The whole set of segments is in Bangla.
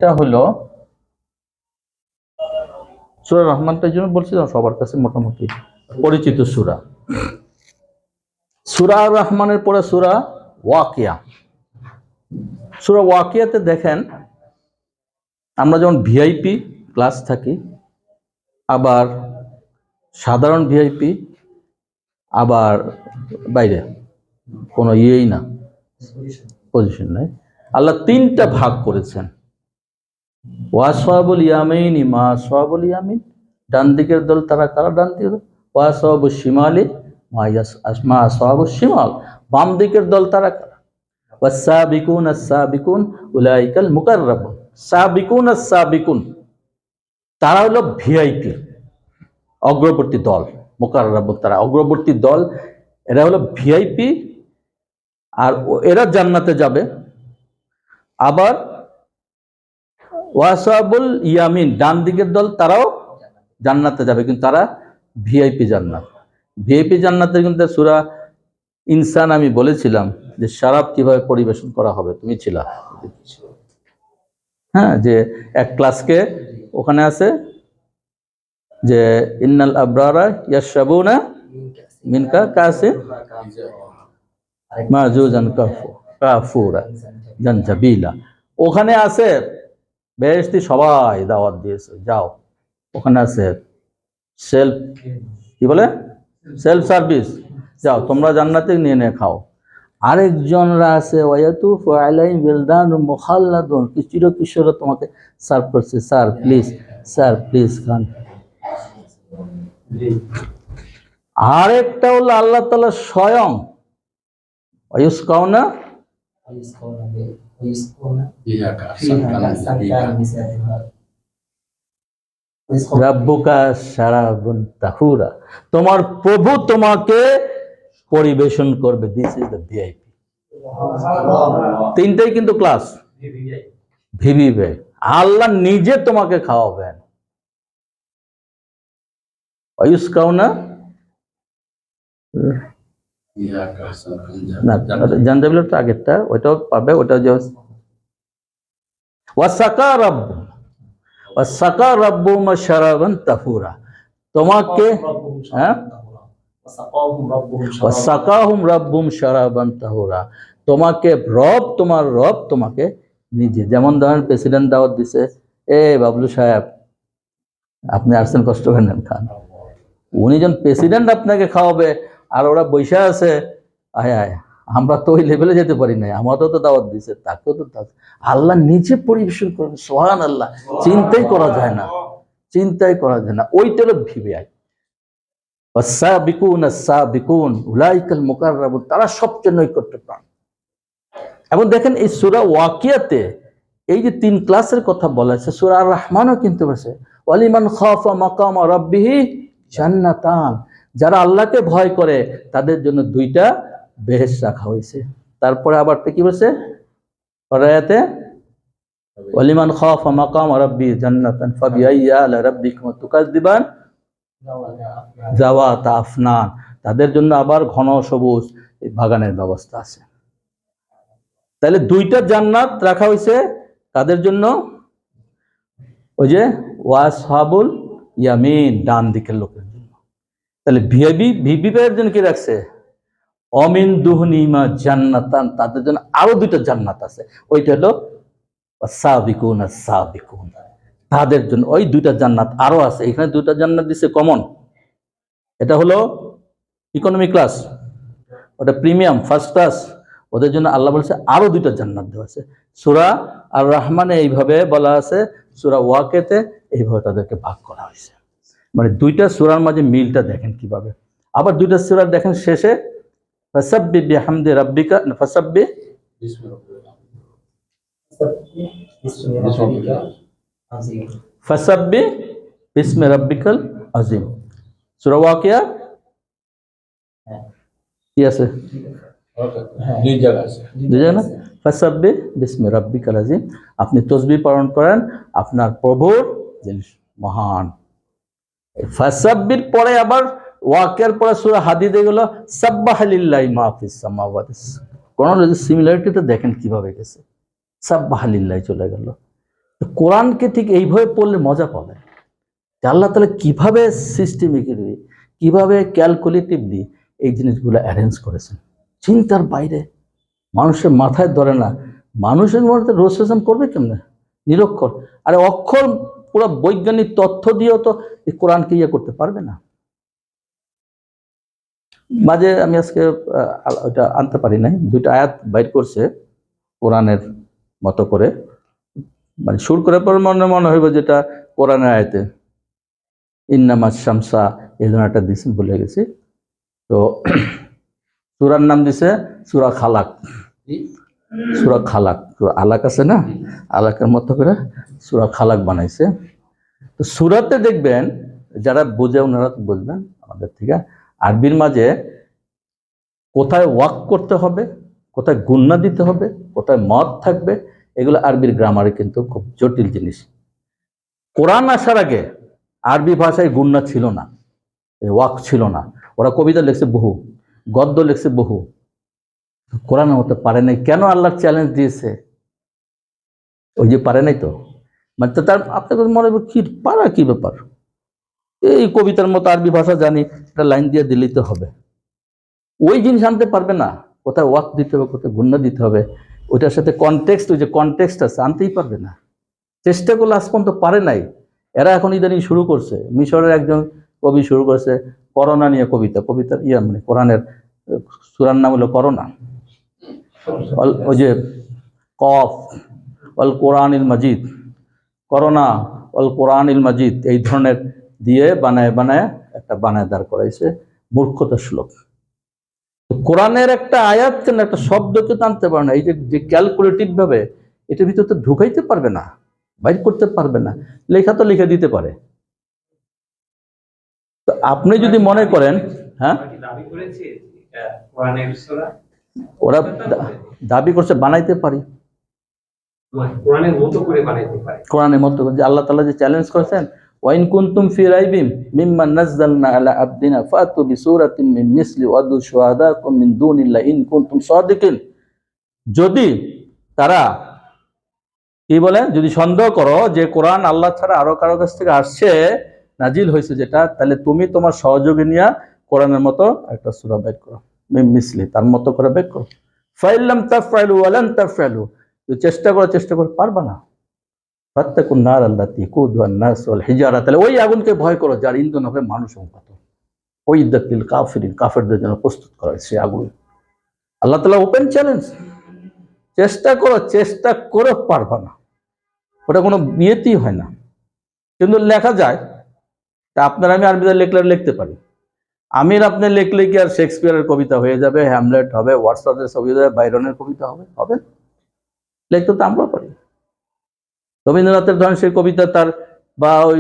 এটা হলো সূরা রহমানটা, এই জন্য বলছিলাম সবার কাছে মোটামুটি পরিচিত সূরা। সূরা আর রহমানের পরে সূরা ওয়াকিয়া। সূরা ওয়াকিয়াতে দেখেন, আমরা যেমন ভিআইপি ক্লাস থাকি, আবার সাধারণ ভিআইপি, আবার বাইরে কোনো ইয়েই না, পজিশন নাই। আল্লাহ তিনটা ভাগ করেছেন। ওয়াসওয়াবুল ইয়ামিন, মা আসওয়াবুল ইয়ামিন, ডান দিকের দল তারা কারা? ডান দিকের দল। ওয়াসওয়াবুল শিমালি, মা আসওয়াবুল শিমাল, বাম দিকের দল তারা কারা? ওয়াসাবিকুন আস-সাবিকুন উলাইকাল মুকাররাবুন। সাবিকুন আস-সাবিকুন তারা হলো ভিআইপি, অগ্রবর্তী দল। মুকাররাবুন তারা অগ্রবর্তী দল, এরা হলো ভিআইপি, আর এরা জান্নাতে যাবে। আবার ওয়াসাবুল ইয়ামিন, ডান দিকের দল, তারাও জান্নাতে যাবে, কিন্তু তারা ভিআইপি জান্নাত। ভিআইপি জান্নাতের কিন্তু সূরা ইনসান আমি বলেছিলাম যে শরাব কিভাবে পরিবেশন করা হবে, তুমি ছিলা, হ্যাঁ, যে এক ক্লাসকে ওখানে আছে যে ইন্নাল আবরারা ইয়াশরাবুনা মিন কাসিন মাজুজান কাফুরা জানজাবিলা। ওখানে আছে বেহেশতি, সবাই দাওয়াত দিয়েছে, যাও। ওখানে আছে সেলফ, কি বলে, সেলফ সার্ভিস, যাও তোমরা জান্নাতে নিয়ে নিয়ে খাও। আরেকজনরা আছে ওয়ায়াতুফু আলাইহিম বিলদানুম মুখাল্লাদুন, চির কিশোর তোমাকে সার্ভ করছে, স্যার প্লিজ, স্যার প্লিজ খান। আরেকটা হলো আল্লাহ তাআলা স্বয়ং ওয়ায়ুসকাউনা রাব্বুকা শারাবুন তাহুরা, তোমার প্রভু তোমাকে পরিবেশন করবে। This is the VIP. তিনটাই কিন্তু ক্লাস ভিভিআই। আল্লাহ নিজে তোমাকে খাওয়াবেন। ওয়ায়ুসকাউনা না, জানজাবিলের তো আগেরটা, ওইটাও পাবে, ওটা যে ওয়াসাকা রাব্বু, ওয়াসাকা রাব্বুহুম শারাবান তাহুরা, তোমাকে, হ্যাঁ, ওয়াসাকাহুম রাব্বুহুম শারাবান তাহুরা, তোমাকে রব, তোমার রব তোমাকে নিজে, যেমন ধরেন প্রেসিডেন্ট দাওয়াত দিছে, এ বাবলু সাহেব আপনি আসছেন, কষ্ট করে নেন, খান। উনি যখন প্রেসিডেন্ট আপনাকে খাওয়াবে, আর ওরা বৈশা আছে, আয় আয়, আমরা তো ওই লেভেলে যেতে পারি না, আমারও তো দাওয়াত দিছে, তাকেও তো আল্লাহ নিজে পরিবেশন করবে। সুবহানাল্লাহ, চিন্তাই করা যায় না, চিন্তাই করা যায় না। ওইটা হলো ভিভিআই। ওয়াসাবিকুন আস-সাবিকুন উলাইকাল মুকাররাবুন, তারা সবচেয়ে নৈকট্যপ্রাপ্ত। এবং দেখেন এই সূরা ওয়াকিয়াতে এই যে তিন ক্লাসের কথা বলা আছে, সূরা আর রহমানও কিন্তু বলেছে ওয়ালিমান খাফা মাকামা রাব্বিহি জান্নাতান, যারা আল্লাহকে ভয় করে তাদের জন্য দুইটা বেহেশত রাখা হয়েছে। তারপরে আবার কি বলছে আয়াতে, ওয়ালিমান খাফা মাকামা রাব্বিহি জান্নাতান ফাবিআইয়ি আলা রাব্বিকুমা তুকাযযিবান যাওয়াত আফনান, তাদের জন্য আবার ঘন সবুজ বাগানের ব্যবস্থা আছে। তাহলে দুইটা জান্নাত রাখা হয়েছে তাদের জন্য, ওই যে ওয়াসহাবুল ইয়ামিন, ডান দিকের লোকের জন্য। তাহলে ভিভিআইয়ের জন্য কি রাখছে? অমিন দুহনিমা জান্নাতান, তাদের জন্য আরো দুইটা জান্নাত আছে। ওইটা হলো সাবিকুন আস-সাবিকুন, তাদের জন্য ওই দুইটা জান্নাত আরো আছে। এখানে দুইটা জান্নাত দিছে কমন, এটা হলো ইকোনমি ক্লাস, ওটা প্রিমিয়াম ফার্স্ট ক্লাস, ওদের জন্য আল্লাহ বলছে আরো দুইটা জান্নাত দেওয়া আছে। সূরা আর রহমানে এইভাবে বলা আছে, সূরা ওয়াকিয়াতে এইভাবে তাদেরকে ভাগ করা হয়েছে। মানে দুইটা সূরার মাঝে মিলটা দেখেন কিভাবে। আবার দুইটা সূরা দেখেন শেষে ফাসাব্বিহ বিহামদি রাব্বিকা, ফাসাব্বিহ ফাসাব্বিহ বিসমি রাব্বিকাল আযীম। সূরা ওয়াকিয়া কি আছে? দুই জায়গা আছে, দুই জায়গা না? ফাসাব্বিহ বিসমি রাব্বিকাল আযীম, আপনি তাসবিহ পালন করেন আপনার প্রভুর মহান। ফাসাব্বির পরে আবার ওয়াকিয়ার পরে সূরা হাদীদে গেল সাব্বাহা লিল্লাহি মা ফিস সামাওয়াতি, কোন সিমিলারিটিটা দেখেন কিভাবে গেছে, সাব্বাহা লিল্লাহি চলে গেল। কোরআনকে ঠিক এইভাবে পড়লে মজা পাবে যে আল্লাহ তাআলা কিভাবে সিস্টেমিক্যালি, কিভাবে ক্যালকুলেটিভলি এই জিনিসগুলো অ্যারেঞ্জ করেছেন, চিন্তার বাইরে, মানুষের মাথায় ধরে না। মানুষের মধ্যে রোসেশন করবে কেমনে? নিরক্ষর। আরে অক্ষর পুরো বৈজ্ঞানিক তথ্য দিয়েও তো এই কোরআনকে ইয়ে করতে পারবে না। মাঝে আমি আজকে ওইটা আনতে পারি নাই, দুইটা আয়াত বাইর করছে কোরআনের মতো করে, মানে সুর করে পর মনে হইব যেটা কোরআনের আয়াতে ইন্নামাস শামসা এই ধরনের একটা দিয়েছেন, ভুলে গেছি। তো সূরার নাম দিছে সূরা খালাক। সূরা খালাক, সূরা আলাক আছে না, আলাকের মতো করে সূরা খালাক বানাইছে। তো সূরাতে দেখবেন, যারা বোঝে ওনারা তো বুঝবেন আমাদের থেকে, আরবির মাঝে কোথায় ওয়াক করতে হবে, কোথায় গুন্না দিতে হবে, কোথায় মদ থাকবে, এগুলো আরবির গ্রামারে কিন্তু খুব জটিল জিনিস। কোরআন আসার আগে আরবি ভাষায় গুন্না ছিল না, ওয়াক ছিল না। ওরা কবিতা লিখছে বহু, গদ্য লিখছে বহু, কোরআন হতে পারে নাই। কেন? আল্লাহর চ্যালেঞ্জ দিয়েছে, ওই যে পারে নাই তো, মানে তো তার আপনার মনে হবে কি পারা, কি ব্যাপার, এই কবিতার মতো আরবি ভাষা জানি, একটা লাইন দিয়ে দিলেই তো হবে। ওই জিনিস আনতে পারবে না, কোথায় ওয়াক দিতে হবে, কোথায় গুন্না দিতে হবে, ওইটার সাথে কনটেক্সট, ওই যে কনটেক্সট আছে, আনতেই পারবে না। চেষ্টা করলে আজ পর্যন্ত পারে নাই। এরা এখন ইদানিং শুরু করছে, মিশরের একজন কবি শুরু করছে করোনা নিয়ে কবিতা, কবিতার মানে কোরআনের সূরার নাম হলো করোনা। ওই যে কফ অল কোরআনিল মাজিদ, করোনা অল কোরআনিল মাজিদ, এই ধরনের দিয়ে বানায় বানায় একটা বানায় দাঁড় করাইছে, মূর্খতার শ্লোক। কোরআনের একটা আয়াত কেন, একটা শব্দকে টানতে পারে না, এই যে ক্যালকুলেটিভ ভাবে এটার ভিতরে তো ঢুকাইতে পারবে না, বাইর করতে পারবে না। লেখা তো লিখে দিতে পারে। তো আপনি যদি মনে করেন, হ্যাঁ, ওরা দাবি করছে বানাইতে পারি, কোরআনের মতো, যে আল্লাহ তাআলা যে চ্যালেঞ্জ করেছেন, ওয়াইন কুনতুম ফি রাইবিম মিম্মা নাযালনা আলা আবদিনা ফাতু বিসূরাতিন মিন মিসলি ওয়াদু শুহাদাকুম মিন দুনিল্লাহ ইন কুনতুম সাদিকিন। যদি তারা কি বলে, যদি সন্দেহ করো যে কোরআন আল্লাহ ছাড়া আরো কারো কাছ থেকে আসছে, নাজিল হয়েছে যেটা, তাহলে তুমি তোমার সহযোগী নিয়ে কোরআনের মতো একটা সূরা বের করো, মিন মিসলি, তার মতো করে বের করো। ফাইল্লাম তাফআলু ওয়ালান তাফআলু, চেষ্টা করে পারবা না। ফাত্তাকুন নার আল্লাতী কুদুহান নাস ওয়াল হিজারা, তাহলে ওই আগুনকে ভয় করো যার ইন্ধন হবে মানুষ এবং পাথর। ওই ইদ্দাতিল কাফিরিন, কাফেরদের জন্য প্রস্তুত করা হয়েছে আগুন। আল্লাহ তাআলা ওপেন চ্যালেঞ্জ, চেষ্টা করে পারবা না, ওটা কোনো বিয়েতেই হয় না। কিন্তু লেখা যায়, তা আপনার আমি আরবিতে লিখতে পারি। আমির আপনি লিখলে কি আর শেক্সপিয়ারের কবিতা হয়ে যাবে, হ্যামলেট হবে, ওয়াটসনের ছবি হবে, বাইরনের কবিতা হবে? হবে? লিখতে তো আমরা পারি। রবীন্দ্রনাথের ধরেন সেই কবিতা তার, বা ওই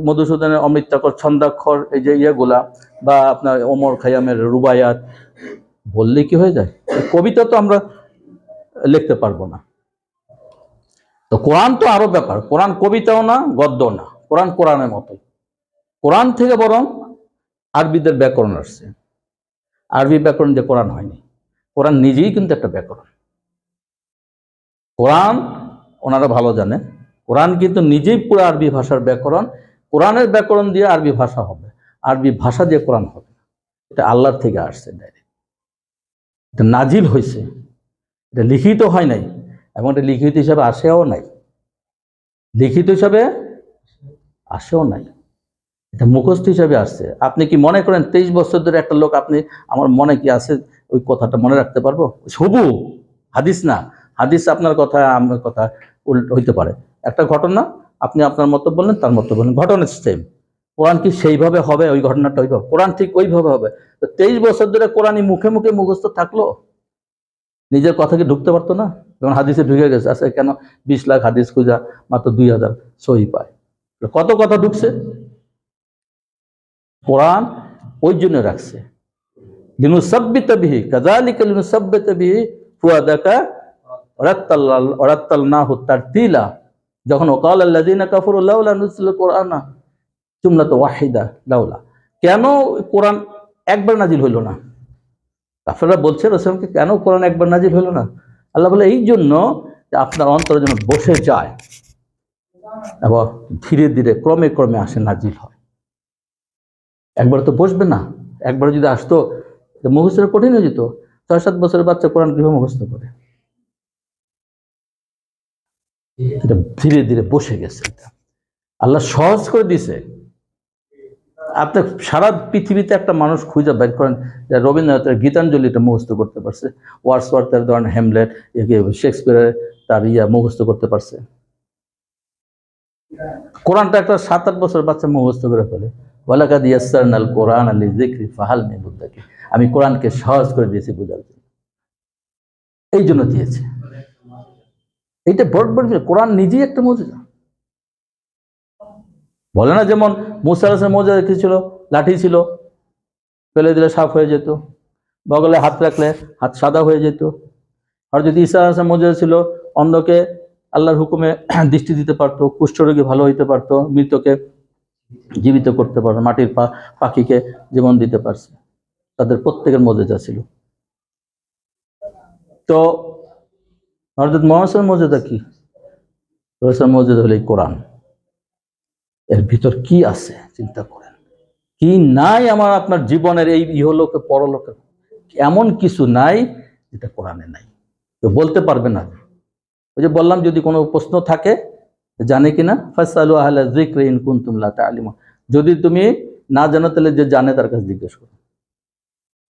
মধুসূদনের অমৃতাক্ষর, ছন্দাক্ষর, এই যে ইয়েগুলা, বা আপনার ওমর খাইয়ামের রুবায়াত, বললে কি হয়ে যায়? কবিতা তো আমরা লিখতে পারবো না। তো কোরআন তো আরো ব্যাপার, কোরআন কবিতাও না, গদ্য না, কোরআন কোরআনের মতোই। কোরআন থেকে বরং আরবিদের ব্যাকরণ আসছে, আরবি ব্যাকরণ যে কোরআন হয়নি, কোরআন নিজেই কিন্তু একটা ব্যাকরণ। কোরআন ওনারা ভালো জানে, কোরআন কিন্তু নিজেই পুরো আরবি ভাষার ব্যাকরণ। কোরআনের ব্যাকরণ দিয়ে আরবি ভাষা হবে, আরবি ভাষা দিয়ে কোরআন হবে। এটা আল্লাহর থেকে আসছে ডাইরেক্ট, এটা নাজিল হয়েছে, এটা লিখিত হয় নাই, এবং এটা লিখিত হিসাবে আসেও নাই, লিখিত হিসাবে আসেও নাই, এটা মুখস্থ হিসাবে আসছে। আপনি কি মনে করেন 23 বছর ধরে একটা লোক, আপনি আমার মনে কি আছে ওই কথাটা মনে রাখতে পারবো? হুবহু হাদিস না, হাদিস আপনার কথা আমার কথা উল্টো হইতে পারে। একটা ঘটনা আপনি আপনার মতো বললেন, তার মতো বললেন, ঘটনা সেম। কোরআন কি সেইভাবে হবে? ওই ঘটনাটা ওইভাবে, কোরআন ঠিক ওইভাবে হবে। তো 23 বছর ধরে কোরআনই মুখে মুখে মুখস্থ থাকলো, নিজের কথা কি ঢুকতে পারতো না? যেমন হাদিসে ঢুকে গেছে, আচ্ছা কেন 20 লাখ হাদিস খুঁজা মাত্র 2000 সহি পায়? কত কথা ঢুকছে। কোরআন ওই জন্য রাখছে, লিনুসাব্বিতা বিহি, কাযালিকা লিনুসাব্বিতা বিহি ফুয়াদাকা ওয়ারাত্তালনাহু তারতিলা। যখন ওয়াকাল আল্লাযিনা কাফারু লাউলা নুজিলা কুরআনা জুমলাতান ওয়াহিদা, লাউলা, কেন কোরআন একবার নাজিল হইল না? কাফেররা বলছে রাসূলকে, কেন কোরআন একবার নাজিল হইল না? আল্লাহ বলে এই জন্য যে আপনার অন্তরে যেন বসে যায়, এবং ধীরে ধীরে ক্রমে ক্রমে আসে, নাজিল হয়। একবার তো বসবে না, একবার যদি আসতো মুখস্থ কঠিন হয়ে যেত। 6-7 বছরের বাচ্চা কোরআন কিভাবে মুখস্থ করে? এটা ধীরে ধীরে বসে গেছে, এটা আল্লাহ সহজ করে দিছে। আপনি সারা পৃথিবীতে একটা মানুষ খুঁজে বের করেন যে রবীন্দ্রনাথের গীতাঞ্জলিটা মুখস্থ করতে পারছে, ওয়ার্ডসওয়ার্থের ধরেন হ্যামলেট, শেক্সপিয়ারের তার মুখস্থ করতে পারছে। কোরআনটা একটা 7-8 বছর বাচ্চা মুখস্থ করে ফেলে। ওয়ালাকাদ ইয়াসসারনাল কোরআন লিযিকরি ফাহাল মিন মুদ্দাকির। আমি কোরআনকে সহজ করে দিয়েছি বোঝার জন্য, এই জন্য দিয়েছে। এইটা বড় বড় কোরআন নিজেই একটা মুজিজা। বলে না যেমন মুসা আলাইহিস মুজিজা কি ছিল? লাঠি ছিল, ফেলে দিলে সাফ হয়ে যেত, বগলে হাত রাখলে হাত সাদা হয়ে যেত। আর যদি ঈসা আলাইহিস মুজিজা ছিল, অন্ধকে আল্লাহর হুকুমে দৃষ্টি দিতে পারতো, কুষ্ঠরোগী ভালো হইতে পারতো, মৃতকে জীবিত করতে পারতো, মাটির পাখিকে জীবন দিতে পারছে। তাদের প্রত্যেকের মুজিজা ছিল। তো হযরত মুহাম্মদের মুজিজা কি? রাসূলের মুজিজা হলো এই কোরআন। এর ভিতর কি আছে চিন্তা করেন। কি নাই আমার আপনার জীবনের এই ইহলোকে পরলোকে, এমন কিছু নাই যেটা কোরআনে নাই। তো বলতে পারবে না। ওই যে বললাম, যদি কোনো প্রশ্ন থাকে জানে কিনা, ফাসআলু আহলা যিকরি ইন কুনতুম লা তা'লামুন। যদি তুমি না জানো তাহলে যে জানে তার কাছে জিজ্ঞেস করো।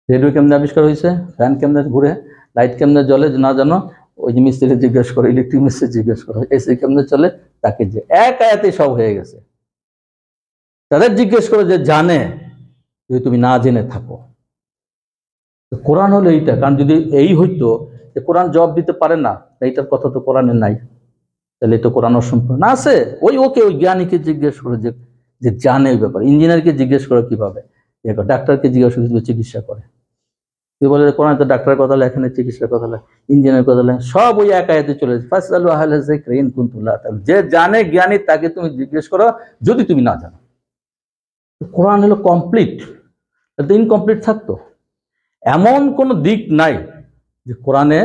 রেডিও কেমনে আবিষ্কার হয়েছে, ফ্যান কেমনে ঘুরে, লাইট কেমনে জ্বলে না জানো, ওই যে মিস্ত্রি জিজ্ঞেস করো, ইলেকট্রিক মিস্ত্রি জিজ্ঞেস করো, এসি কেমনে চলে তাকে, যে এক আয়াতে সব হয়ে গেছে। তাদের জিজ্ঞেস করো যে জানে, যদি তুমি না জেনে থাকো। কোরআন হলো এইটা। কারণ যদি এই হইতো যে কোরআন জবাব দিতে পারে না, এইটার কথা তো কোরআনে নাই, তাহলে তো কোরআন অসম্পূর্ণ না আছে। ওই ওই জ্ঞানীকে জিজ্ঞেস করে যে জানে ওই ব্যাপার। ইঞ্জিনিয়ারকে জিজ্ঞেস করে কিভাবে, ডাক্তারকে জিজ্ঞেস করে চিকিৎসা করে। তুই বলে কোরআন তো ডাক্তারের কথা লেখে না, চিকিৎসার কথা লেখে, ইঞ্জিনিয়ার কথা লেখে, সব ওই এক আয়াতে চলে যাচ্ছে। ফাসআলু আহলা যিকরি ইন কুনতুম লা তা'লামুন। যে জানে জ্ঞানী তাকে তুমি জিজ্ঞেস করো যদি তুমি না জানো। কোরআন হলো কমপ্লিট, এটা ইনকমপ্লিট থাকতো। এমন কোনো দিক নাই যে কোরআনে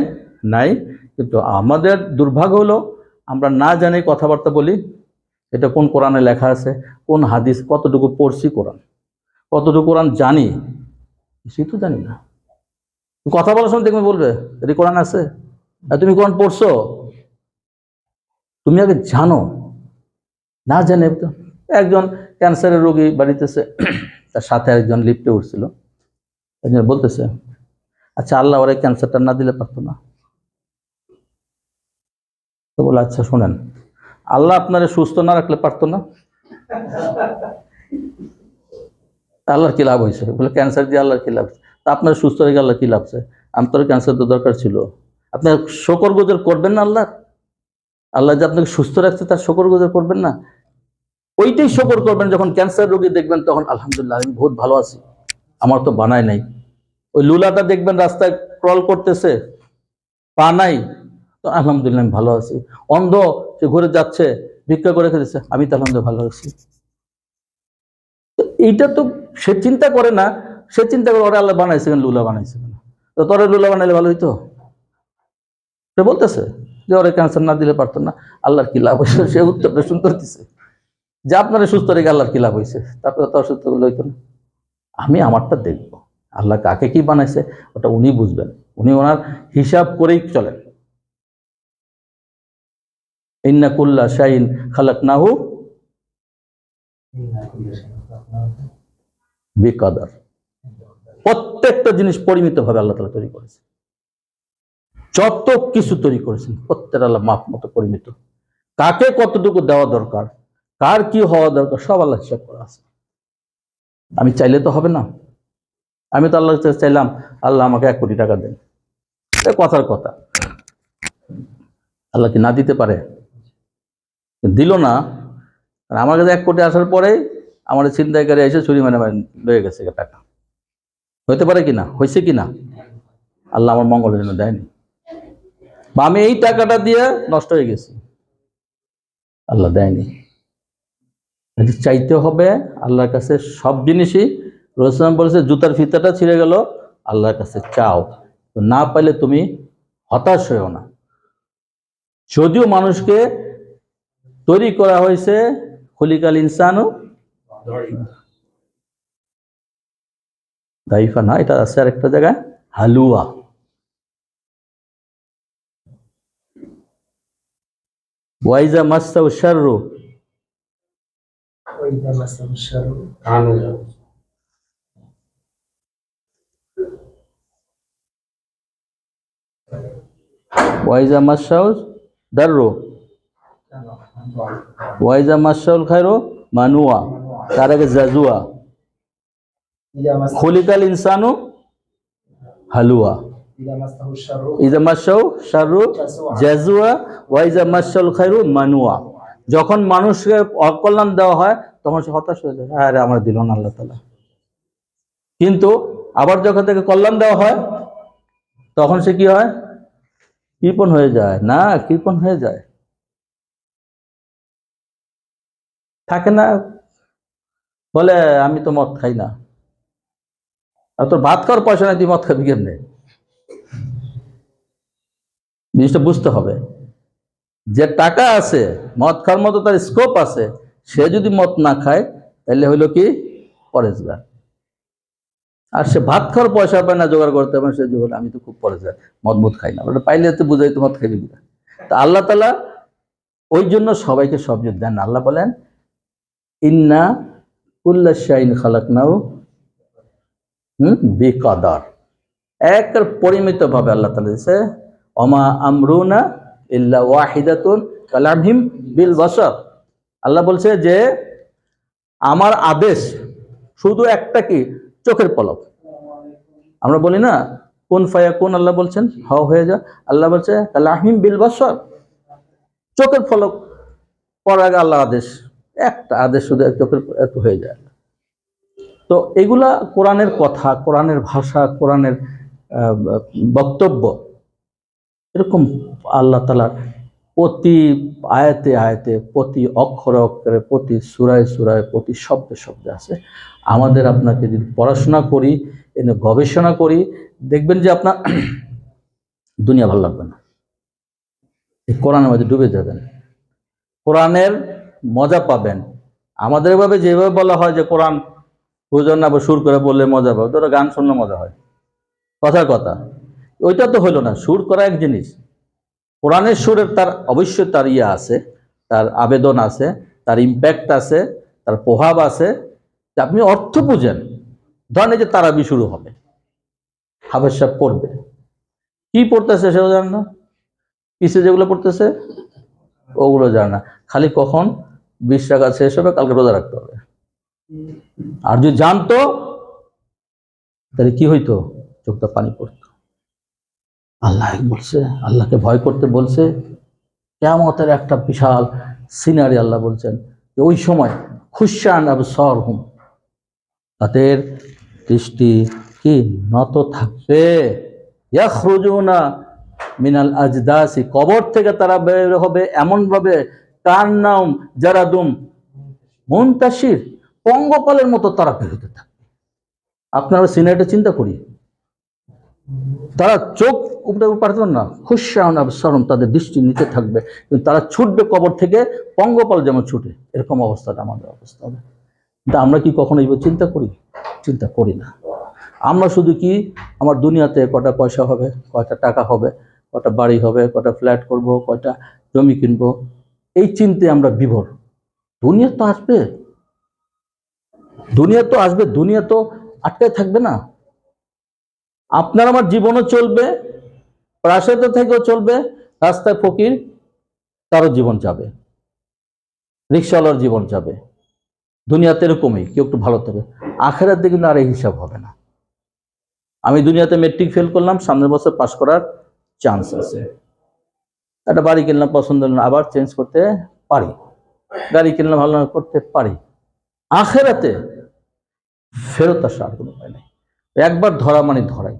নাই। কিন্তু আমাদের দুর্ভাগ্য হলো আমরা না জানি কথাবার্তা বলি, এটা কোন কোরআনে লেখা আছে, কোন হাদিস, কতটুকু পড়ছি কোরআন, কতটুকু কোরআন জানি, কিছুই তো জানি না। কথা বলার সময় দেখবে বলবে এটা কোরআন আছে, আর তুমি কোরআন পড়ছো, তুমি আগে জানো। না জানে একজন ক্যান্সারের রোগী বাড়িতেছে, তার সাথে একজন লিফটে উঠছিল, একজন বলতেছে, আচ্ছা আল্লাহ ওরা ক্যান্সারটা না দিলে পারতো না? তো বলে আচ্ছা শোনেন, আল্লাহ আপনারে সুস্থ না রাখলে পারতো না? আল্লাহর কি লাভ হয়েছে? বলে ক্যান্সার দিয়ে আল্লাহর কি লাভ? তা আপনার সুস্থ রেখে আল্লাহ কি লাভছে? আপনার ক্যান্সার তো দরকার ছিল। আপনার শকর গুজার করবেন না আল্লাহ? আল্লাহ যে আপনাকে সুস্থ রাখছে তার শকর গুজার করবেন না? ওইটাই শকর করবেন যখন ক্যান্সার রোগী দেখবেন, তখন আলহামদুলিল্লাহ আমি বহুত ভালো আছি, আমার তো বানায় নাই। ওই লুলাটা দেখবেন রাস্তায় ক্রল করতেছে, পা নাই, তো আলহামদুলিল্লাহ আমি ভালো আছি। অন্ধ সে ঘুরে যাচ্ছে, ভিক্ষা করে খেতেছে, আমি তো আলহামদুলিল্লাহ ভালো আছি। এইটা তো সে চিন্তা করে না। সে চিন্তা করে ওরা আল্লাহ বানাইছে কেন, লুলা বানাইছে কেন, তো তোরে লুলা বানাইলে ভালো হইতো। সে বলতেছে যে ওরা ক্যান্সার না দিলে পারতো না, আল্লাহর কি লাভ হয়েছে? সে উত্তরটা শুনতে দিচ্ছে যে আপনারা সুস্থ রেখে আল্লাহর কি লাভ হয়েছে, তারপরে তো অসুস্থ করলে হইতো না। আমি আমারটা দেখবো, আল্লাহ কাকে কি বানাইছে ওটা উনি বুঝবেন, উনি ওনার হিসাব করেই চলেন। ইন্না কুল্লা শাইইন খালাকনাহু বিকদর। প্রত্যেকটা জিনিস পরিমিতভাবে আল্লাহ তাআলা তৈরি করেছেন। যত কিছু তৈরি করেছেন প্রত্যেকটা আল্লাহ মাপ মতো পরিমিত। কাকে কতটুকু দেওয়া দরকার, কার কি হওয়া দরকার, সব আল্লাহ হিসাব করা আছে। আমি চাইলে তো হবে না। আমি তো আল্লাহ চাইলাম আল্লাহ আমাকে 1 কোটি টাকা দেন, এটা কথার কথা। আল্লাহ কি না দিতে পারে? দিল না। আমার কাছে 1 কোটি আসার পরে আমার ছিনতাইকারী এসে ছুরি মেরে লয়ে গেছে টাকা। হইতে পারে কিনা? হয়েছে কিনা? আল্লাহ আমার মঙ্গলের জন্য দেয়নি, বা আমি এই টাকাটা দিয়ে নষ্ট হয়ে গেছি, আল্লাহ দেয়নি। চাইতে হবে আল্লাহর কাছে সব জিনিসই। রাসূল বলেছে জুতার ফিতাটা ছিঁড়ে গেল, আল্লাহর কাছে চাও, তো না পাইলে তুমি হতাশ হও না। যদিও মানুষকে তৈরি করা হয়েছে খুলিকাল ইনসানু দাইফা না, এটা আছে আরেকটা জায়গায় হালুয়া। ওয়াইজা মাসাউ শাররু ওয়াইজা মাসাউ দাররু ওয়াইজা মাসাউল খায়রু মানুয়া, তার আগে জাজুয়া। খুলিকাল ইনসানু হালুয়া, ইজা মাসাউ শাররু জাজুয়া, ওয়াইজা মাসাউল খায়রু মানুয়া। যখন মানুষকে অকল্যাণ দেওয়া হয় তখন সে হতাশ হয়ে যায়, আরে আমার দিল না আল্লাহ তাআলা। কিন্তু আবার যখন তাকে কল্যাণ দেওয়া হয় তখন সে কি হয়? কৃপণ হয়ে যায়, না কৃপণ হয়ে যায়। থাকে না, বলে আমি তো মদ খাই না। আর তোর ভাত খাওয়ার পয়সা নাই, তুই মদ খাবি কেমনে? জিনিসটা বুঝতে হবে। যে টাকা আছে, মদ খাওয়ার মতো তার স্কোপ আছে, সে যদি মদ না খায় তাহলে হইলো কি পরেজগার। আর সে ভাত খাওয়ার পয়সা পায় না, জোগাড় করতে পারে, সে বলে আমি তো খুব পরেজগার, মদ খাই না। ওটা পাইলে তো বুঝাই তো মদ খাইবি না। তা আল্লাহ তাআলা ওই জন্য সবাইকে সব দেন। আল্লাহ বলেন ইন্না কুল্লা শাইইন খালাকনাহু বিকদার, একের পরিমিত ভাবে আল্লাহ তাআলা দিয়েছে। ওমা আমরুনা ইল্লা ওয়াহিদাতুন কালামহিম বিল বাশার। আল্লাহ বলছে যে আমার আদেশ শুধু একটা, কি? চোখের পলক। আমরা বলি না কুন ফায়াকুন, আল্লাহ বলছেন হও হয়ে যা। আল্লাহ বলছে কালামহিম বিল বাশার, চোখের পলক পড়ার আগে আল্লাহ আদেশ, একটা আদেশ শুধু চোখের এত হয়ে যায়। তো এগুলা কোরআনের কথা, কোরআনের ভাষা, কোরআনের বক্তব্য। এরকম আল্লাহ তাআলার প্রতি আয়াতে আয়াতে, প্রতি অক্ষরে অক্ষরে, প্রতি সূরায় সূরায়, প্রতি শব্দে শব্দে আছে। আমাদের আপনাকে যদি পড়াশোনা করি, এনে গবেষণা করি, দেখবেন যে আপনার দুনিয়া ভালো লাগবে না, এই কোরআনের মধ্যে ডুবে যাবেন, কোরআনের মজা পাবেন। আমাদের ভাবে যেভাবে বলা হয় যে কোরআন বুঝুন না, সুর করে বললে মজা পাবে, তোরা গান শুনলে মজা হয়, কথার কথা। ওইটা তো হইলো না। সুর করা এক জিনিস, কোরআনের সুরের তার অবশ্যই তার ইয়ে আছে, তার আবেদন আছে, তার ইম্প্যাক্ট আছে, তার প্রভাব আছে। যে আপনি অর্থ বুঝেন। ধরেন এই যে তারাবি শুরু হবে, হাফেজ সাহেব পড়বে, কি পড়তেছে সেও জানে না, কিসে যেগুলো পড়তেছে ওগুলো জানে না, খালি কখন 20 টাকা শেষ হবে, কালকে রোজা রাখতে হবে। আর যদি জানতো তাহলে কি হইতো? চোখটা পানি পড়তো। আল্লাহ বলছে, আল্লাহকে ভয় করতে বলছে। কিয়ামতের একটা বিশাল সিনারি আল্লাহ বলছেন যে ওই সময় খুশান আবসারহুম, তাদের দৃষ্টি কি নত থাকবে, ইয়াখরুজুনা মিনাল আজদাসি, কবর থেকে তারা বের হবে এমন ভাবে, কান্নাউম জারাদুম মুনতাশির, পঙ্গপালের মতো তারা বের হতে থাকবে। আপনারা সিনারিটা চিন্তা করি, তারা চোখ উপরে পারতেন না, খুশান আবসারহুম, তাদের দৃষ্টি নিচে থাকবে, কিন্তু তারা ছুটবে কবর থেকে পঙ্গপাল যেমন ছুটে, এরকম অবস্থাটা আমাদের অবস্থা হবে। কিন্তু আমরা কি কখনো এইভাবে চিন্তা করি? চিন্তা করি না। আমরা শুধু কি আমার দুনিয়াতে কটা পয়সা হবে, কয়টা টাকা হবে, কটা বাড়ি হবে, কটা ফ্ল্যাট করব, কয়টা জমি কিনবো, এই চিন্তায় আমরা বিভোর। দুনিয়া তো আসবে, দুনিয়া তো আসবে, দুনিয়া তো আটকায় থাকবে না। আপনার আমার জীবনও চলবে, প্রাসাদ থেকেও চলবে, রাস্তায় ফকির তারও জীবন যাবে, রিক্সাওয়ালার জীবন যাবে। দুনিয়াতে এরকমই, কেউ একটু ভালো থাকবে, আখেরাতে কিন্তু আর এই হিসাব হবে না। আমি দুনিয়াতে মেট্রিক ফেল করলাম, সামনের বছর পাস করার চান্স আছে। একটা বাড়ি কিনলাম, পছন্দ হলো না, আবার চেঞ্জ করতে পারি। গাড়ি কিনলাম, ভালো করতে পারি। আখেরাতে ফেরত আসার কোনো উপায় নেই, একবার ধরা মানে ধরাই।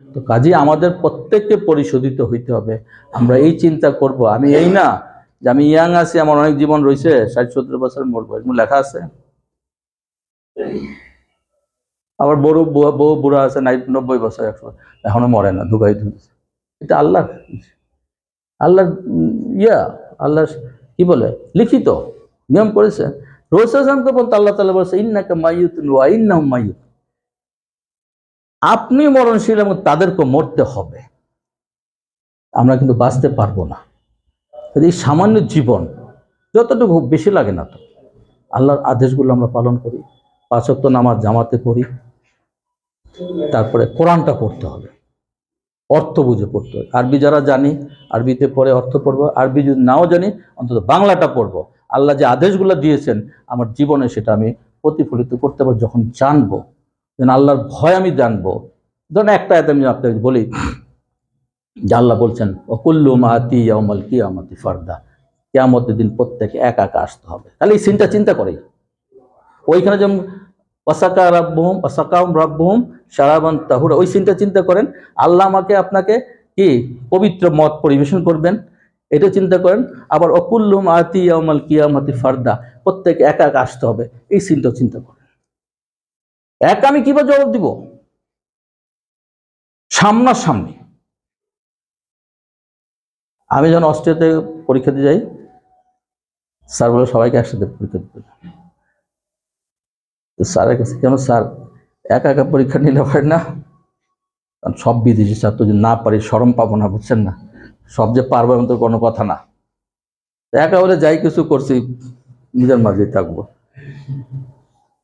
তো কাজে আমাদের প্রত্যেককে পরিশোধিত হইতে হবে। আমরা এই চিন্তা করব, আমি এই না যে আমি ইয়াং আছি, আমার অনেক জীবন রয়েছে, 60-70 বছর মরবো, এরকম লেখা আছে। আবার বড় বউ বুড়া আছে 90 বছর, 100 এখনো মরে না, ধুকাই ধুকছে। এটা আল্লাহ, আল্লাহ ইয়া, আল্লাহ কি বলে লিখিত নিয়ম করেছে। রাসূলকে বলতে আল্লাহ তাআলা বলেছে ইন্নাকা মাইয়ুতুন ওয়া ইন্নাহুম মাইয়ুত, আপনি মরণশীল এবং তাদেরকে মরতে হবে। আমরা কিন্তু বাঁচতে পারবো না। এই সামান্য জীবন যতটুকু, বেশি লাগে না তো। আল্লাহর আদেশগুলো আমরা পালন করি, 5 ওয়াক্ত নামাজ জামাতে পড়ি, তারপরে কোরআনটা পড়তে হবে, অর্থ বুঝে পড়তে হবে। আরবি যারা জানি আরবিতে পড়ে অর্থ পড়বো, আরবি যদি নাও জানি অন্তত বাংলাটা পড়বো। আল্লাহ যে আদেশগুলো দিয়েছেন আমার জীবনে সেটা আমি প্রতিফলিত করতে পারবো যখন জানবো, যেন আল্লাহর ভয় আমি জানবো। ধরেন একটা আয়াত আমি আপনাকে বলি যে আল্লাহ বলছেন ওকুল্লু মাআতি ইয়াউমাল কিয়ামাতি ফারদা, কিয়ামতের দিন প্রত্যেকে একা একা আসতে হবে। তাহলে এই সিনটা চিন্তা করি, ওইখানে যেমন ওয়াসাকাহুম রাব্বুহুম শারাবান তাহুরা, ওই সিনটা চিন্তা করেন। আল্লাহ আমাকে আপনাকে কি পবিত্র মদ পরিবেশন করবেন, এটা চিন্তা করেন। আবার অকুল্লুম আতি ইয়াউমাল কিয়ামাতি ফারদা, প্রত্যেকে একা একা আসতে হবে, এই সিনটা চিন্তা করেন। একা আমি কিভাবে জবাব দিব সামনাসামনি। আমি যখন অস্ট্রিয়াতে পরীক্ষা দিয়ে যাই, স্যার বলে সবাইকে একসাথে পরীক্ষা দিতে। স্যারের কাছে কেন স্যার একা একা পরীক্ষা নিলে হয় না? কারণ সব বিদেশি ছাত্র যদি না পারি শরম পাবো না, বুঝছেন না? সব যে পারবো এমন তো কোনো কথা না। একা বলে যাই কিছু করছি নিজের মাঝেই থাকবো,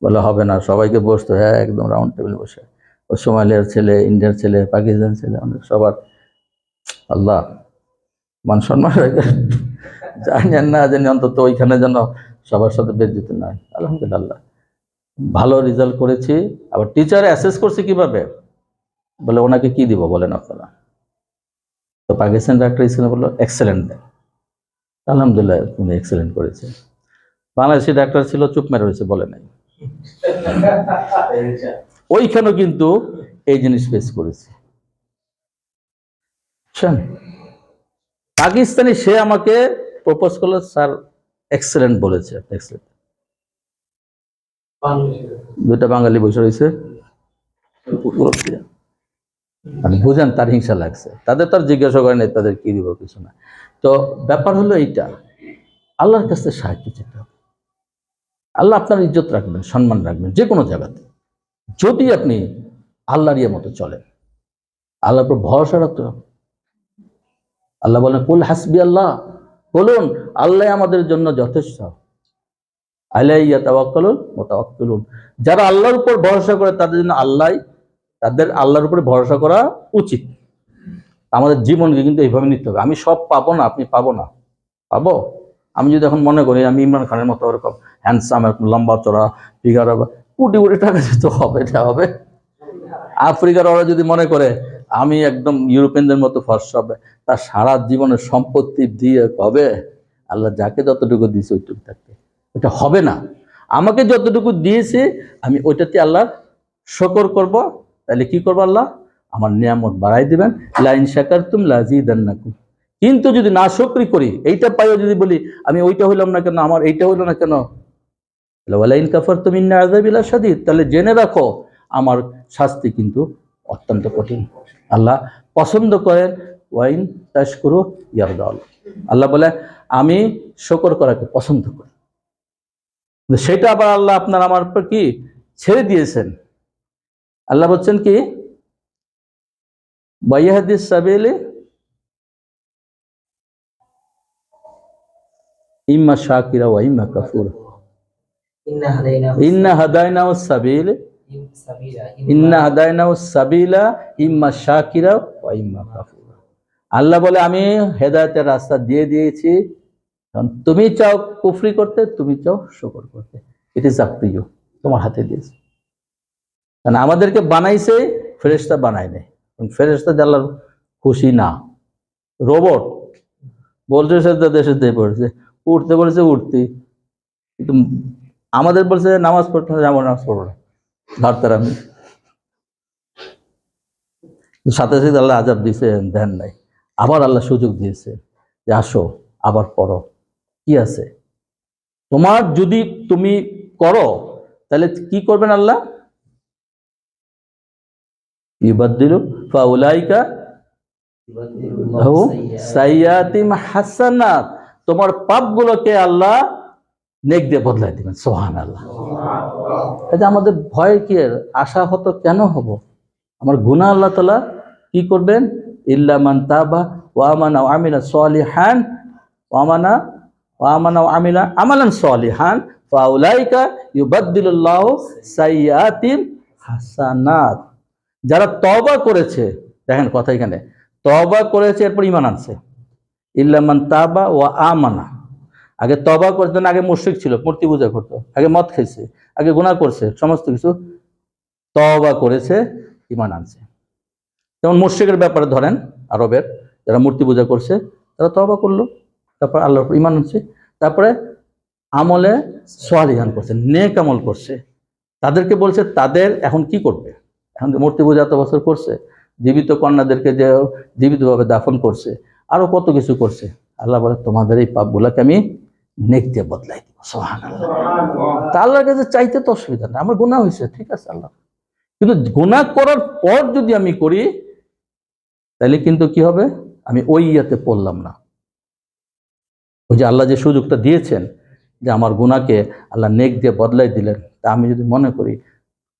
বলে হবে না, সবাইকে বসতো। হ্যাঁ একদম রাউন্ড টেবিল বসে, ও সোমালিয়ার ছেলে, ইন্ডিয়ার ছেলে, পাকিস্তান ছেলে, অনেক সবার আল্লাহ মান সম্মান জানেন না জানি অন্তত ওইখানে যেন সবার সাথে বেজ্জিত নয়। আলহামদুলিল্লাহ ভালো রেজাল্ট করেছি। আবার টিচার অ্যাসেস করছে কিভাবে, বলে ওনাকে কি দিব বলেন আপনারা? তো পাকিস্তান ডাক্তার স্কুলে বললো এক্সেলেন্ট দেন। আলহামদুলিল্লাহ উনি এক্সেলেন্ট করেছে। বাংলাদেশি ডাক্তার ছিল চুপ মেরে রয়েছে, বলে নাই। ওইখানেও কিন্তু এই জিনিস ফেস করেছে। পাকিস্তানি সে আমাকে প্রপোজ করলো, স্যার এক্সেলেন্ট বলেছে। এক্সেলেন্ট, দুইটা বাঙালি বসে রয়েছে, মানে বুঝেন তার হিংসা লাগছে। তাদের তো আর জিজ্ঞাসা করেন তাদের কি দিব, কিছু না। তো ব্যাপার হলো এইটা, আল্লাহর কাছে সাহায্য চেতে হবে। আল্লাহ আপনার ইজ্জত রাখবেন, সম্মান রাখবেন যে কোনো জায়গাতে, যদি আপনি আল্লাহর ইয়ে মতো চলেন, আল্লাহর উপর ভরসা রাখতে হবে। আল্লাহ বলেন কুল হাসবি আল্লাহ, বলুন আল্লাহ আমাদের জন্য যথেষ্ট। আলাইহি তাওয়াক্কালুল মুতাওয়াক্কিলুন, যারা আল্লাহর উপর ভরসা করে তাদের জন্য তাদের আল্লাহর উপরে ভরসা করা উচিত। আমাদের জীবনকে কিন্তু এইভাবে নিতে হবে। আমি সব পাবো না, আপনি পাবো না, পাবো। আমি যদি এখন মনে করি আমি ইমরান খানের মতো ওরকম হ্যান্ডসাম, এরকম লম্বা চড়া, ফিগার, কোটি কোটি টাকা যেতে হবে, এটা হবে। আফ্রিকার ওরা যদি মনে করে আমি একদম ইউরোপিয়ানদের মতো ফর্সা হবে, তার সারা জীবনের সম্পত্তি দিয়ে হবে? আল্লাহ যাকে যতটুকু দিয়েছে ওইটুকু থাকবে, ওটা হবে না। আমাকে যতটুকু দিয়েছে আমি ওইটাতে আল্লাহর শুকর করব। তাহলে কি করবো, আল্লাহ আমার নিয়ামত বাড়াই দিবেন। লাইন শাকারতুম লাযীদান্নাকুম, কিন্তু যদি না শুকরি করি, এইটা পাইও যদি বলি আমি ওইটা হইলাম না কেন, আমার এইটা হইল না কেন, ওয়ালাইন কাফারতুম ইন্না আযাবি লাশাদীদ, তাহলে জেনে রাখো আমার শাস্তি কিন্তু অত্যন্ত কঠিন। আল্লাহ পছন্দ করেন ওয়াইন তাশকুরু ইয়ারদাল, আল্লাহ বলে আমি শুকর করাকে পছন্দ করি। সেটা আবার আল্লাহ আপনার আমার উপর কি ছেড়ে দিয়েছেন। আল্লাহ বলছেন কি ওয়াইয়াহদিস সাবিলে ইম্মা শাকিরা ওয়া ইম্মা কাফুরা, ইন্না হাদাইনাহু সাবিল, ইন্না হাদাইনাহু সাবিলা ইম্মা শাকিরা ওয়া ইম্মা কাফুরা। আল্লাহ বলে আমি হেদায়েতের রাস্তা দিয়ে দিয়েছি, তুমি চাও কুফরি করতে, তুমি চাও শুকর করতে, it is up to you, তোমার হাতে দিয়েছে। কারণ আমাদেরকে বানাইছে, ফেরেশতা বানায় নাই। ফেরেশতা আল্লাহর খুশি না, রোবট বলছে দেশে দিয়ে পড়েছে, উঠতে বলেছে উঠতে, কিন্তু আমাদের বলছে নামাজ পড়তে যাবো, নামাজ পড়বো না, ভাবতার আমি সাথে সাথে আল্লাহ আজাব দিয়েছে, ধ্যান নাই। আবার আল্লাহ সুযোগ দিয়েছে যে আসো আবার পড়ো, কি আছে তোমার, যদি তুমি করো তাহলে কি করবেন আল্লাহ, ইউবাদদিলু ফাউলাইকা সাইয়্যাতিম হাসানাত, তোমার পাপগুলোকে আল্লাহ নেক দিয়ে বদলাই দিবেন। সুবহানাল্লাহ। এটা আমাদের ভয় কি, আশা হতো কেন হব? আমার গুনাহ আল্লাহ তাআলা কি করবেন? ইল্লা মান তাবা ওয়া আমানা ওয়া আমিলা সলিহান ওয়া আমানা ওয়া আমিলা আমালান সলিহান ফাউলাইকা ইউবাদদিলুল্লাহু সাইয়্যাতিহিম হাসানাত। যারা তওবা করেছে, দেখেন কথা এখানে, তওবা করেছে এরপর ঈমান আনছে। ইল্লা মান তাবা ওয়া আমানা, আগে তওবা করতেন, আগে মুশরিক ছিল, মূর্তি পূজা করতো, আগে মদ খাইছে, আগে গুনাহ করছে, সমস্ত কিছু তওবা করেছে, ঈমান আনছে। যেমন মুশরিকের ব্যাপারে ধরেন, আরবের যারা মূর্তি পূজা করছে তারা তওবা করলো, তারপর আল্লাহর উপর ঈমান আনছে, তারপরে আমলে সালিহান করছে, নেক আমল করছে। তাদেরকে বলছে তাদের এখন কি করবে? এখন মূর্তি পূজা এত বছর করছে, জীবিত কন্যাদেরকে যে জীবিতভাবে দাফন করছে, আরো কত কিছু করছে। আল্লাহ বলে তোমাদের এই পাপগুলোকে আমি নেক দিয়ে বদলাই দিব। সুবহানাল্লাহ। তা আল্লাহর কাছে চাইতে তো অসুবিধা নেই, আমার গুনাহ হয়েছে, ঠিক আছে আল্লাহ, কিন্তু গুনাহ করার পর যদি আমি করি তাহলে কিন্তু কি হবে? আমি ওই ইয়াতে পড়লাম না। ওই যে আল্লাহ যে সুযোগটা দিয়েছেন যে আমার গুনাহকে আল্লাহ নেক দিয়ে বদলাই দিলেন, তা আমি যদি মনে করি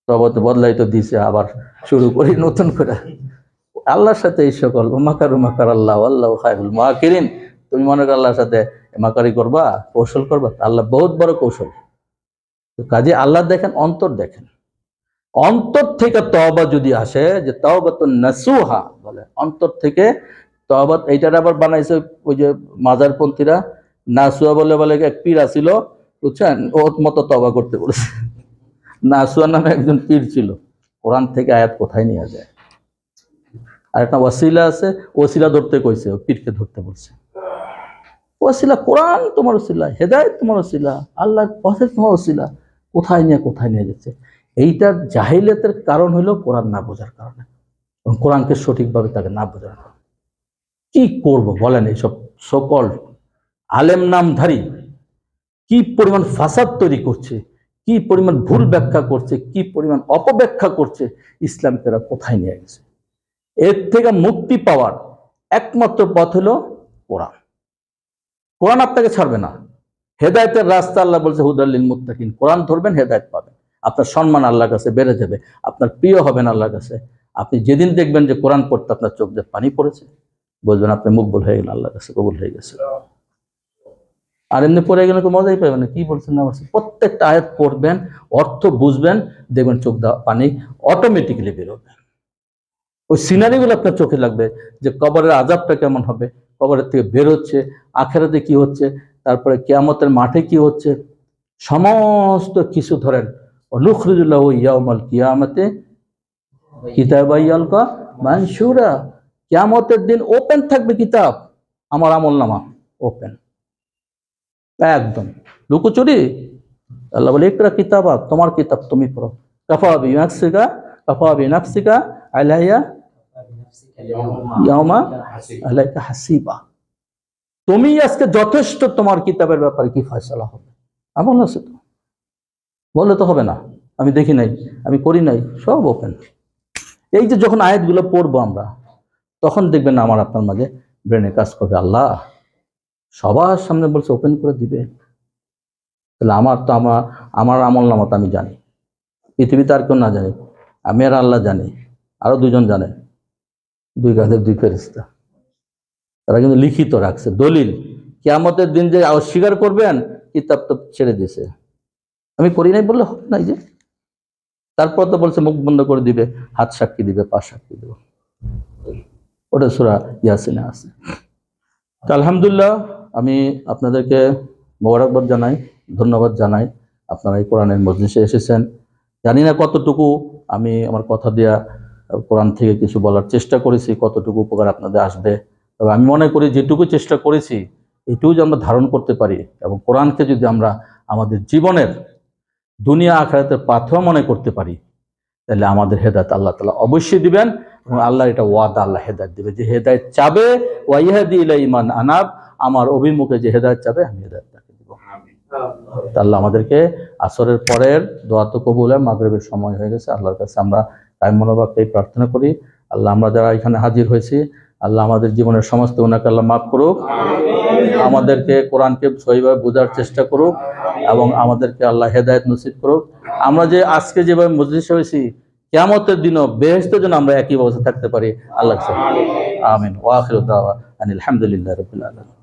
তবে তো বদলাই তো দিছে, আবার শুরু করি নতুন করে, আল্লাহর সাথে এই সকল মাকারু মাকার আল্লাহ আল্লাহ খায়রুল মাকিরিন, তুমি মনে করো আল্লাহর সাথে মাকারি করবা, কৌশল করবা? আল্লাহ বহুত বড় কৌশল। তো কাজে আল্লাহ দেখেন, অন্তর দেখেন। অন্তর থেকে তওবা যদি আসে, যে তাওবাতুন নাসুহা বলে, অন্তর থেকে তওবা, এইটার আবার বানাইছে ওই যে মাজারপন্থীরা, নাসুহা বলে বলে এক পীর আছিল, বুঝছেন, ওর মতো তওবা করতে বলেছে। নাসুহা নামে একজন পীর ছিল, কোরআন থেকে আয়াত কোথায় নিয়ে যায়। আর একটা ওয়াসিলা আছে, ওসিলা ধরতে কইছে, পীরকে ধরতে বলছে। ওসিলা কোরআন তোমার ওসিলা, হেদায়েত তোমার ওসিলা, আল্লাহর পথে তোমার ওসিলা, কোথায় নিয়ে যাচ্ছে। এইটার জাহিলিয়াতের কারণ হলো কোরআন না বোঝার কারণে, এবং কোরআনকে সঠিকভাবে তাকে না বোঝার কারণে। কি করব বলেন? এইসব সকল আলেম নামধারী কি পরিমাণ ফাসাদ তৈরি করছে, কি পরিমাণ ভুল ব্যাখ্যা করছে, কি পরিমাণ অপব্যাখ্যা করছে, ইসলামকে এরা কোথায় নিয়ে গেছে। এর থেকে মুক্তি পাওয়ার একমাত্র পথ হলো কোরআন। কোরআন আপনাকে ছাড়বে না। হেদায়েতের রাস্তা আল্লাহ বলছে হুদাল লিল মুত্তাকিন, কোরআন ধরবেন হেদায়েত পাবেন, আপনার সম্মান আল্লাহর কাছে বেড়ে যাবে, আপনার প্রিয় হবেন আল্লাহর কাছে। আপনি যেদিন দেখবেন যে কোরআন পড়তে আপনার চোখ দিয়ে পানি পড়েছে, বলবেন আপনি মকবুল হয়ে গেলেন, আল্লাহর কাছে কবুল হয়ে গেছে। আর এমনি পড়ে গেলে তো মজাই পাবেন না, কি বলছেন না বলছেন। প্রত্যেকটা আয়াত পড়বেন, অর্থ বুঝবেন, দেখবেন চোখ দিয়ে পানি অটোমেটিক্যালি বেরোবে। ওই সিনারিগুলো আপনার চোখে লাগবে, যে কবরের আযাবটা কেমন হবে, কবরের থেকে বের হচ্ছে, আখিরাতে কি হচ্ছে, তারপরে কিয়ামতের মাঠে কি হচ্ছে, সমস্ত কিছু ধরেন। অনুখরিজুল্লাহ ইয়াউমাল কিয়ামতে কিতাবাইয়ালকা মানসুরা, কিয়ামতের দিন ওপেন থাকবে কিতাব, আমার আমলনামা ওপেন একদম, লুকোচুরি। আল্লাহ বলে ইকরা কিতাবা, তোমার কিতাব তুমি পড়ো, কাফা বিনাফসিকা আলাইয়া ইয়াউমা আলাইকা হাসিবা, তুমি আজকে যথেষ্ট, তোমার কিতাবের ব্যাপারে কি ফয়সালা হবে। আমল আছে তো, বলে তো হবে না আমি দেখি নাই, আমি করি নাই, সব ওপেন। এই যে যখন আয়াতগুলো পড়বো আমরা, তখন দেখবেন আমার আপনার মাঝে ব্রেনে কাজ করবে, আল্লাহ সবার সামনে বলছে ওপেন করে দিবে, তাহলে আমার আমল নামত আমি জানি, পৃথিবীতে আর কেউ না জানি, আমি আর আল্লাহ জানি, আরো দুজন জানে, দুই কাঁধের দুই ফেরেশতা, তারা কিন্তু লিখিত রাখছে দলিল। কিয়ামতের দিন যে অস্বীকার করবেন, কিতাব তো ছেড়ে দিয়েছে, আমি করি নাই বললে হবে নাই যে। তারপর তো বলছে মুখ বন্ধ করে দিবে, হাত সাক্ষী দিবে, পা সাক্ষী দেবে, ওটা সূরা ইয়াসিনে আছে। তো আলহামদুলিল্লাহ, আমি আপনাদেরকে মোবারকবাদ জানাই, ধন্যবাদ জানাই, আপনারা এই কোরআনের মজলিসে এসেছেন। জানি না কতটুকু আমি আমার কথা দিয়া কোরআন থেকে কিছু বলার চেষ্টা করেছি, কতটুকু উপকার আপনাদের আসবে। তবে আমি মনে করি যেটুকু চেষ্টা করেছি এটুকু যদি আমরা ধারণ করতে পারি, এবং কোরআনকে যদি আমরা আমাদের জীবনের দুনিয়া আখিরাতের পাথেয় মনে করতে পারি, তাহলে আমাদের হেদায়েত আল্লাহ তাআলা অবশ্যই দিবেন। এবং আল্লাহ এটা ওয়াদা, আল্লাহ হেদায়েত দিবে, যে হেদায়েত চাবে ওয়াইহাদি ইলাই মান আনাব, আমার অভিমুখে যে হেদায়েত চাবে আমি হেদায়েত তাকে দিব। আল্লাহ আমাদেরকে আসরের পরের দোয়া তো কবুল হয়, মাগরিবের সময় হয়ে গেছে, আল্লাহর কাছে আমরা কায়েম মনোভাবে প্রার্থনা করি। আল্লাহ আমরা যারা এখানে হাজির হয়েছি, আল্লাহ আমাদের জীবনের সমস্ত গুনাহকে আল্লাহ মাফ করুক, আমাদেরকে কোরআনকে সহিভাবে বোঝার চেষ্টা করুক এবং আমাদেরকে আল্লাহ হেদায়েত নসিব করুক। আমরা যে আজকে যেভাবে মজলিস হয়েছি, কিয়ামতের দিনও বেহেশতে যেন আমরা একই অবস্থা থাকতে পারি। আল্লাহ আমিন। ওয়া আখিরু দাওয়া আনিল হামদুলিল্লাহি রাব্বিল আলামিন।